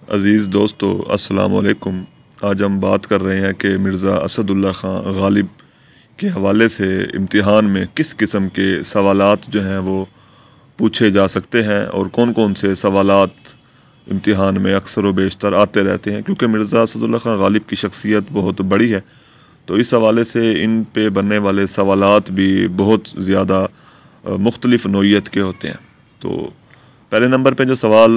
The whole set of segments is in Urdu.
عزیز دوستو السلام علیکم۔ آج ہم بات کر رہے ہیں کہ مرزا اسد اللہ خان غالب کے حوالے سے امتحان میں کس قسم کے سوالات جو ہیں وہ پوچھے جا سکتے ہیں اور کون کون سے سوالات امتحان میں اکثر و بیشتر آتے رہتے ہیں، کیونکہ مرزا اسد اللہ خان غالب کی شخصیت بہت بڑی ہے، تو اس حوالے سے ان پہ بننے والے سوالات بھی بہت زیادہ مختلف نوعیت کے ہوتے ہیں۔ تو پہلے نمبر پہ جو سوال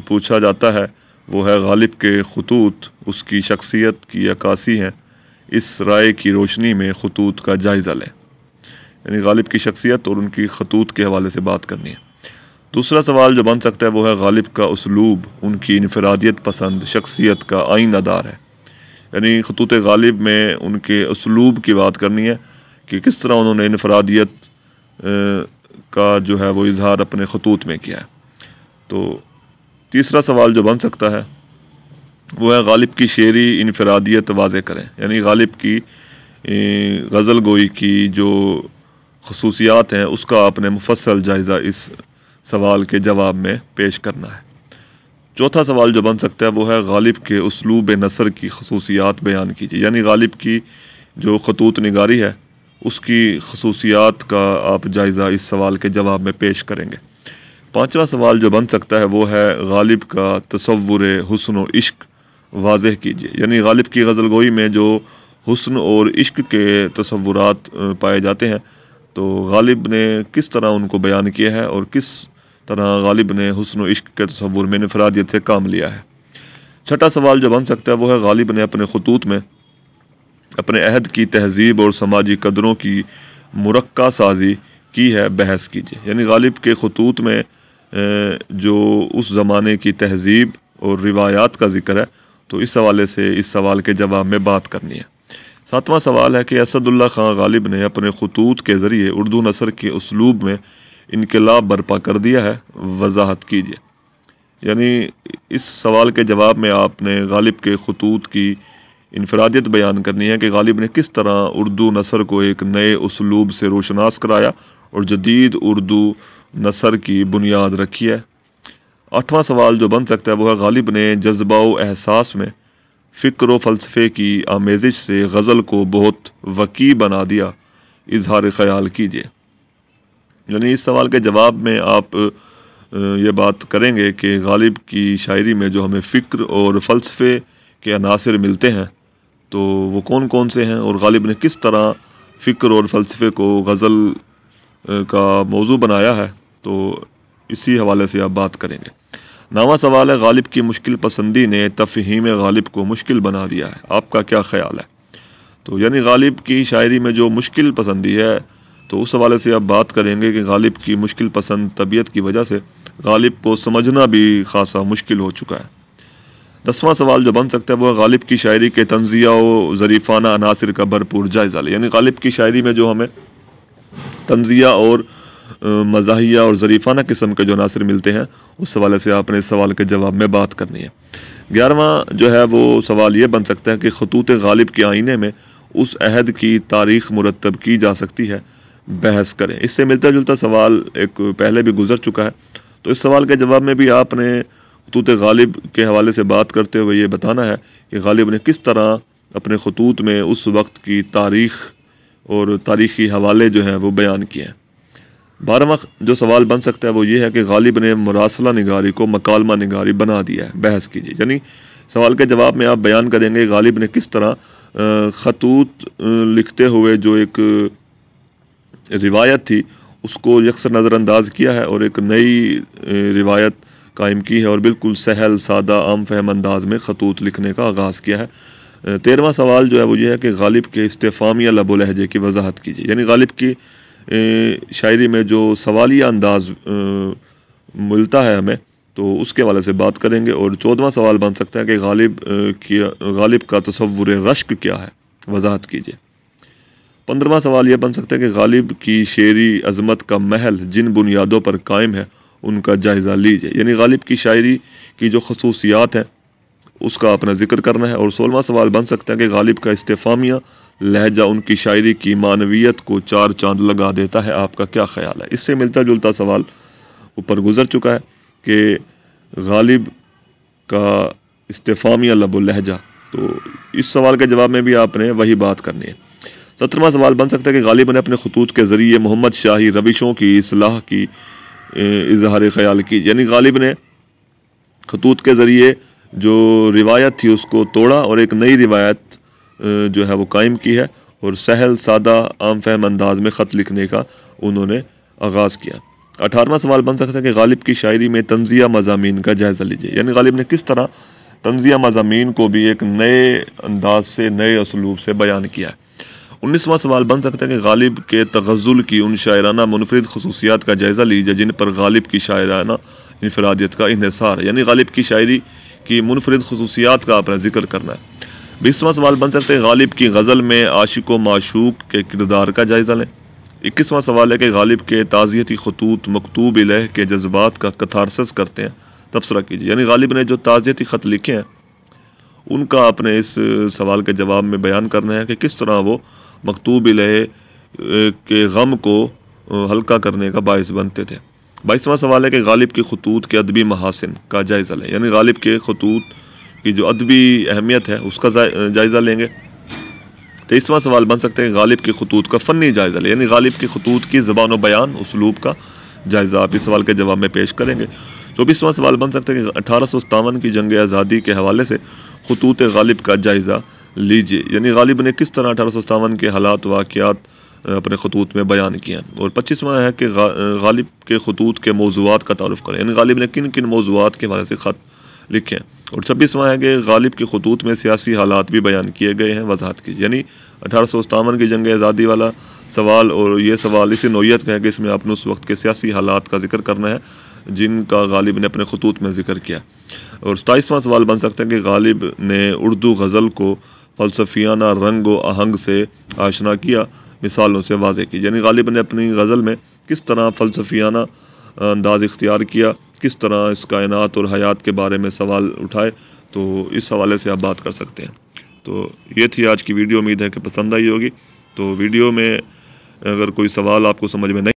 پوچھا جاتا ہے وہ ہے غالب کے خطوط اس کی شخصیت کی عکاسی ہیں، اس رائے کی روشنی میں خطوط کا جائزہ لیں۔ یعنی غالب کی شخصیت اور ان کی خطوط کے حوالے سے بات کرنی ہے۔ دوسرا سوال جو بن سکتا ہے وہ ہے غالب کا اسلوب ان کی انفرادیت پسند شخصیت کا آئینہ دار ہے۔ یعنی خطوط غالب میں ان کے اسلوب کی بات کرنی ہے کہ کس طرح انہوں نے انفرادیت کا جو ہے وہ اظہار اپنے خطوط میں کیا ہے۔ تو تیسرا سوال جو بن سکتا ہے وہ ہے غالب کی شعری انفرادیت واضح کریں۔ یعنی غالب کی غزل گوئی کی جو خصوصیات ہیں اس کا آپ نے مفصل جائزہ اس سوال کے جواب میں پیش کرنا ہے۔ چوتھا سوال جو بن سکتا ہے وہ ہے غالب کے اسلوب نثر کی خصوصیات بیان کیجیے۔ یعنی غالب کی جو خطوط نگاری ہے اس کی خصوصیات کا آپ جائزہ اس سوال کے جواب میں پیش کریں گے۔ پانچواں سوال جو بن سکتا ہے وہ ہے غالب کا تصور حسن و عشق واضح کیجیے۔ یعنی غالب کی غزل گوئی میں جو حسن اور عشق کے تصورات پائے جاتے ہیں تو غالب نے کس طرح ان کو بیان کیا ہے اور کس طرح غالب نے حسن و عشق کے تصور میں انفرادیت سے کام لیا ہے۔ چھٹا سوال جو بن سکتا ہے وہ ہے غالب نے اپنے خطوط میں اپنے عہد کی تہذیب اور سماجی قدروں کی مرقع سازی کی ہے، بحث کیجیے۔ یعنی غالب کے خطوط میں جو اس زمانے کی تہذیب اور روایات کا ذکر ہے تو اس حوالے سے اس سوال کے جواب میں بات کرنی ہے۔ ساتواں سوال ہے کہ اسد اللہ خان غالب نے اپنے خطوط کے ذریعے اردو نثر کے اسلوب میں انقلاب برپا کر دیا ہے، وضاحت کیجیے۔ یعنی اس سوال کے جواب میں آپ نے غالب کے خطوط کی انفرادیت بیان کرنی ہے کہ غالب نے کس طرح اردو نثر کو ایک نئے اسلوب سے روشناس کرایا اور جدید اردو نثر کی بنیاد رکھی ہے۔ آٹھواں سوال جو بن سکتا ہے وہ ہے غالب نے جذبہ و احساس میں فکر و فلسفے کی آمیزش سے غزل کو بہت وسیع بنا دیا، اظہار خیال کیجیے۔ یعنی اس سوال کے جواب میں آپ یہ بات کریں گے کہ غالب کی شاعری میں جو ہمیں فکر اور فلسفے کے عناصر ملتے ہیں تو وہ کون کون سے ہیں اور غالب نے کس طرح فکر اور فلسفے کو غزل کا موضوع بنایا ہے، تو اسی حوالے سے آپ بات کریں گے۔ نواں سوال ہے غالب کی مشکل پسندی نے تفہیم غالب کو مشکل بنا دیا ہے، آپ کا کیا خیال ہے؟ تو یعنی غالب کی شاعری میں جو مشکل پسندی ہے تو اس حوالے سے آپ بات کریں گے کہ غالب کی مشکل پسند طبیعت کی وجہ سے غالب کو سمجھنا بھی خاصا مشکل ہو چکا ہے۔ 10واں سوال جو بن سکتا ہے وہ غالب کی شاعری کے طنزیہ و ظریفانہ عناصر کا بھرپور جائزہ لیں۔ یعنی غالب کی شاعری میں جو ہمیں طنزیہ اور مزاحیہ اور ظریفانہ قسم کے جو عناصر ملتے ہیں اس حوالے سے آپ نے اس سوال کے جواب میں بات کرنی ہے۔ 11واں جو ہے وہ سوال یہ بن سکتا ہے کہ خطوط غالب کے آئینے میں اس عہد کی تاریخ مرتب کی جا سکتی ہے، بحث کریں۔ اس سے ملتا جلتا سوال ایک پہلے بھی گزر چکا ہے، تو اس سوال کے جواب میں بھی آپ نے خطوط غالب کے حوالے سے بات کرتے ہوئے یہ بتانا ہے کہ غالب نے کس طرح اپنے خطوط میں اس وقت کی تاریخ اور تاریخی حوالے جو ہیں وہ بیان کیے ہیں۔ 12واں جو سوال بن سکتا ہے وہ یہ ہے کہ غالب نے مراسلہ نگاری کو مکالمہ نگاری بنا دیا ہے، بحث کیجیے۔ یعنی سوال کے جواب میں آپ بیان کریں گے غالب نے کس طرح خطوط لکھتے ہوئے جو ایک روایت تھی اس کو یکسر نظر انداز کیا ہے اور ایک نئی روایت قائم کی ہے اور بالکل سہل سادہ عام فہم انداز میں خطوط لکھنے کا آغاز کیا ہے۔ 13واں سوال جو ہے وہ یہ ہے کہ غالب کے استفہامیہ لب و لہجے کی وضاحت کیجیے۔ یعنی غالب کی شاعری میں جو سوالیہ انداز ملتا ہے ہمیں تو اس کے حوالے سے بات کریں گے۔ اور 14واں سوال بن سکتا ہے کہ غالب کا تصور رشک کیا ہے، وضاحت کیجیے۔ 15واں سوال یہ بن سکتا ہے کہ غالب کی شعری عظمت کا محل جن بنیادوں پر قائم ہے ان کا جائزہ لیجیے۔ یعنی غالب کی شاعری کی جو خصوصیات ہیں اس کا اپنا ذکر کرنا ہے۔ اور 16واں سوال بن سکتا ہے کہ غالب کا استفہامیہ لہجہ ان کی شاعری کی معنویت کو چار چاند لگا دیتا ہے، آپ کا کیا خیال ہے؟ اس سے ملتا جلتا سوال اوپر گزر چکا ہے کہ غالب کا استفہامیہ لب و لہجہ، تو اس سوال کے جواب میں بھی آپ نے وہی بات کرنی ہے۔ 17واں سوال بن سکتا ہے کہ غالب نے اپنے خطوط کے ذریعے محمد شاہی روشوں کی اصلاح کی اظہار خیال کی، یعنی غالب نے خطوط کے ذریعے جو روایت تھی اس کو توڑا اور ایک نئی روایت جو ہے وہ قائم کی ہے، اور سہل سادہ عام فہم انداز میں خط لکھنے کا انہوں نے آغاز کیا۔ 18واں سوال بن سکتا ہے کہ غالب کی شاعری میں طنزیہ مضامین کا جائزہ لیجیے، یعنی غالب نے کس طرح طنزیہ مضامین کو بھی ایک نئے انداز سے، نئے اسلوب سے بیان کیا ہے۔ 19واں سوال بن سکتا ہے کہ غالب کے تغزل کی ان شاعرانہ منفرد خصوصیات کا جائزہ لیجیے جن پر غالب کی شاعرانہ انفرادیت کا انحصار ہے، یعنی غالب کی شاعری کی منفرد خصوصیات کا آپ نے ذکر کرنا ہے۔ 20واں سوال بن سکتا ہے غالب کی غزل میں عاشق و معشوق کے کردار کا جائزہ لیں۔ 21واں سوال ہے کہ غالب کے تعزیتی خطوط مکتوب الیہ کے جذبات کا کتھارسس کرتے ہیں، تبصرہ کیجیے، یعنی غالب نے جو تعزیتی خط لکھے ہیں ان کا آپ نے اس سوال کے جواب میں بیان کرنا ہے کہ کس طرح وہ مکتوب الیہ کے غم کو ہلکا کرنے کا باعث بنتے تھے۔ 22واں سوال ہے کہ غالب کے خطوط کے ادبی محاسن کا جائزہ لیں، یعنی غالب کے خطوط کی جو ادبی اہمیت ہے اس کا جائزہ لیں گے۔ 23واں سوال بن سکتا ہے کہ غالب کے خطوط کا فنی جائزہ لیں، یعنی غالب کے خطوط کی زبان و بیان اسلوب کا جائزہ آپ اس سوال کے جواب میں پیش کریں گے۔ 24واں سوال بن سکتا ہے کہ 1857 کی جنگ آزادی کے حوالے سے خطوط غالب کا جائزہ لیجیے، یعنی غالب نے کس طرح 1857 کے حالات واقعات اپنے خطوط میں بیان کیا۔ اور 25واں ہے کہ غالب کے خطوط کے موضوعات کا تعارف کریں، یعنی غالب نے کن کن موضوعات کے حوالے سے خط لکھے ہیں۔ اور 26واں ہے کہ غالب کے خطوط میں سیاسی حالات بھی بیان کیے گئے ہیں، وضاحت کی، یعنی 1857 کی جنگ آزادی والا سوال اور یہ سوال اسی نوعیت کا ہے کہ اس میں آپ نے اس وقت کے سیاسی حالات کا ذکر کرنا ہے جن کا غالب نے اپنے خطوط میں ذکر کیا۔ اور 27واں سوال بن سکتا ہے کہ غالب نے اردو غزل کو فلسفیانہ رنگ و آہنگ سے آشنا کیا، مثالوں سے واضح کی، یعنی غالب نے اپنی غزل میں کس طرح فلسفیانہ انداز اختیار کیا، کس طرح اس کائنات اور حیات کے بارے میں سوال اٹھائے، تو اس حوالے سے آپ بات کر سکتے ہیں۔ تو یہ تھی آج کی ویڈیو، امید ہے کہ پسند آئی ہوگی۔ تو ویڈیو میں اگر کوئی سوال آپ کو سمجھ میں نہیں